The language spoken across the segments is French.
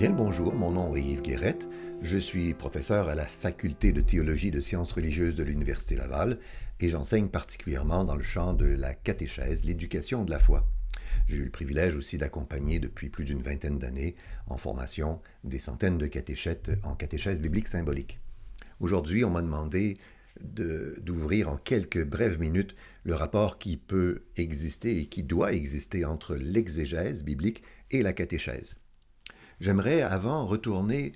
Bien le bonjour, mon nom est Yves Guérette. Je suis professeur à la Faculté de théologie de sciences religieuses de l'Université Laval et j'enseigne particulièrement dans le champ de la catéchèse, l'éducation de la foi. J'ai eu le privilège aussi d'accompagner depuis plus d'une vingtaine d'années en formation des centaines de catéchètes en catéchèse biblique symbolique. Aujourd'hui, on m'a demandé d'ouvrir en quelques brèves minutes le rapport qui peut exister et qui doit exister entre l'exégèse biblique et la catéchèse. J'aimerais avant retourner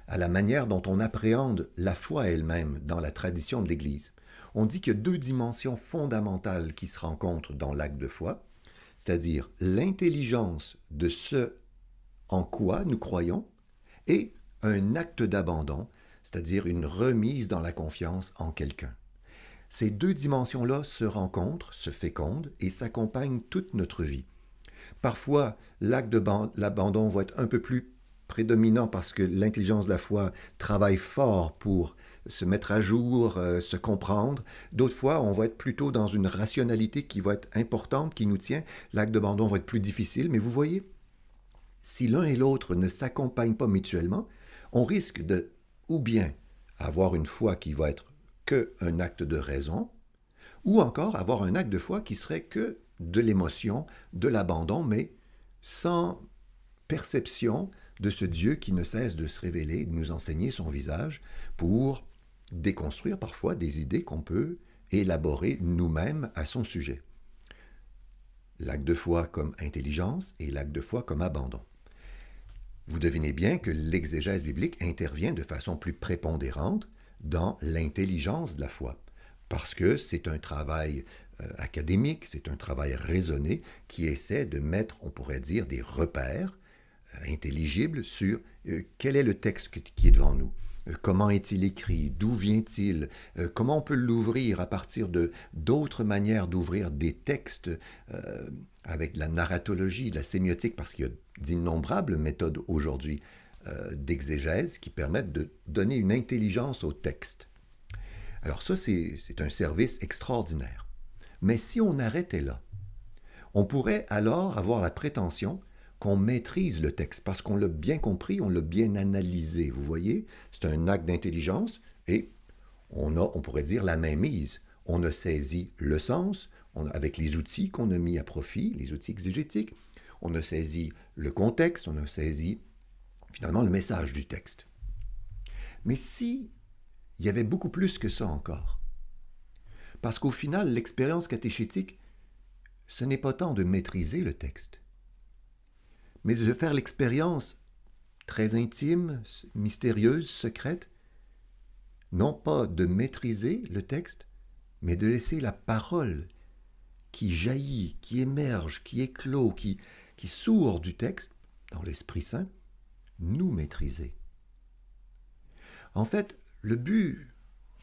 à la manière dont on appréhende la foi elle-même dans la tradition de l'Église. On dit qu'il y a deux dimensions fondamentales qui se rencontrent dans l'acte de foi, c'est-à-dire l'intelligence de ce en quoi nous croyons et un acte d'abandon, c'est-à-dire une remise dans la confiance en quelqu'un. Ces deux dimensions-là se rencontrent, se fécondent et s'accompagnent toute notre vie. Parfois, l'acte de l'abandon va être un peu plus prédominant parce que l'intelligence de la foi travaille fort pour se mettre à jour, se comprendre. D'autres fois, on va être plutôt dans une rationalité qui va être importante, qui nous tient. L'acte d'abandon va être plus difficile, mais vous voyez, si l'un et l'autre ne s'accompagnent pas mutuellement, on risque de, ou bien avoir une foi qui va être qu'un acte de raison, ou encore avoir un acte de foi qui serait que de l'émotion, de l'abandon, mais sans perception de ce Dieu qui ne cesse de se révéler, de nous enseigner son visage pour déconstruire parfois des idées qu'on peut élaborer nous-mêmes à son sujet. L'acte de foi comme intelligence et l'acte de foi comme abandon. Vous devinez bien que l'exégèse biblique intervient de façon plus prépondérante dans l'intelligence de la foi, parce que c'est un travail académique, c'est un travail raisonné qui essaie de mettre, on pourrait dire, des repères intelligibles sur quel est le texte qui est devant nous. Comment est-il écrit? D'où vient-il? Comment on peut l'ouvrir à partir de d'autres manières d'ouvrir des textes avec de la narratologie, de la sémiotique, parce qu'il y a d'innombrables méthodes aujourd'hui d'exégèse qui permettent de donner une intelligence au texte. Alors ça, c'est un service extraordinaire. Mais si on arrêtait là, on pourrait alors avoir la prétention qu'on maîtrise le texte, parce qu'on l'a bien compris, on l'a bien analysé. Vous voyez, c'est un acte d'intelligence et on pourrait dire la mainmise. On a saisi le sens avec les outils qu'on a mis à profit, les outils exégétiques. On a saisi le contexte, on a saisi finalement le message du texte. Mais si il y avait beaucoup plus que ça encore, parce qu'au final, l'expérience catéchétique, ce n'est pas tant de maîtriser le texte, mais de faire l'expérience très intime, mystérieuse, secrète, non pas de maîtriser le texte, mais de laisser la parole qui jaillit, qui émerge, qui éclot, qui sourd du texte, dans l'Esprit Saint, nous maîtriser. En fait, le but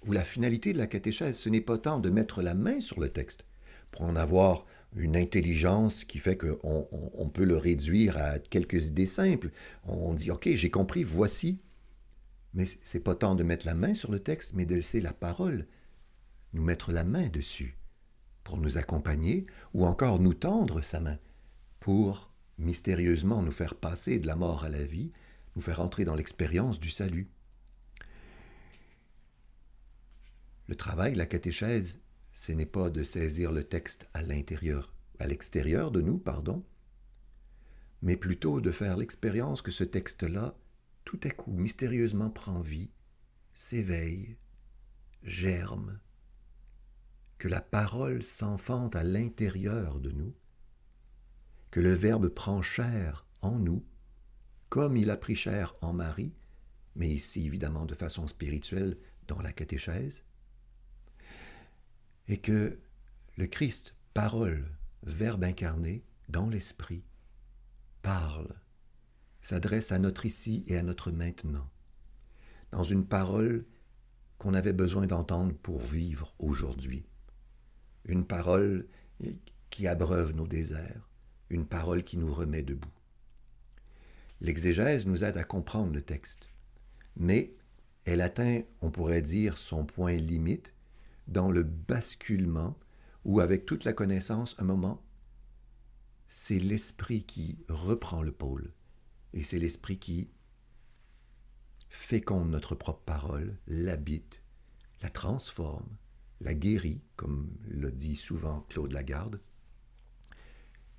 ou la finalité de la catéchèse, ce n'est pas tant de mettre la main sur le texte, pour en avoir une intelligence qui fait qu'on peut le réduire à quelques idées simples. On dit, OK, j'ai compris, voici. Mais ce n'est pas tant de mettre la main sur le texte, mais de laisser la parole nous mettre la main dessus pour nous accompagner ou encore nous tendre sa main pour mystérieusement nous faire passer de la mort à la vie, nous faire entrer dans l'expérience du salut. Le travail, la catéchèse, ce n'est pas de saisir le texte à l'extérieur de nous, mais plutôt de faire l'expérience que ce texte-là, tout à coup, mystérieusement prend vie, s'éveille, germe, que la parole s'enfante à l'intérieur de nous, que le Verbe prend chair en nous, comme il a pris chair en Marie, mais ici évidemment de façon spirituelle dans la catéchèse, et que le Christ, parole, Verbe incarné, dans l'Esprit, parle, s'adresse à notre ici et à notre maintenant, dans une parole qu'on avait besoin d'entendre pour vivre aujourd'hui. Une parole qui abreuve nos déserts, une parole qui nous remet debout. L'exégèse nous aide à comprendre le texte, mais elle atteint, on pourrait dire, son point limite dans le basculement où, avec toute la connaissance, un moment, c'est l'esprit qui reprend le pôle Et c'est l'Esprit qui féconde notre propre parole, l'habite, la transforme, la guérit, comme l'a dit souvent Claude Lagarde,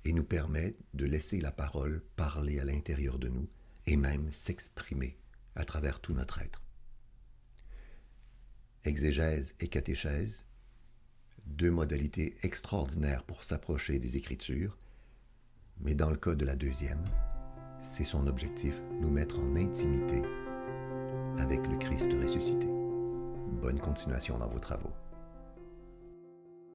et nous permet de laisser la parole parler à l'intérieur de nous et même s'exprimer à travers tout notre être. Exégèse et catéchèse, deux modalités extraordinaires pour s'approcher des Écritures, mais dans le cas de la deuxième, c'est son objectif, nous mettre en intimité avec le Christ ressuscité. Bonne continuation dans vos travaux.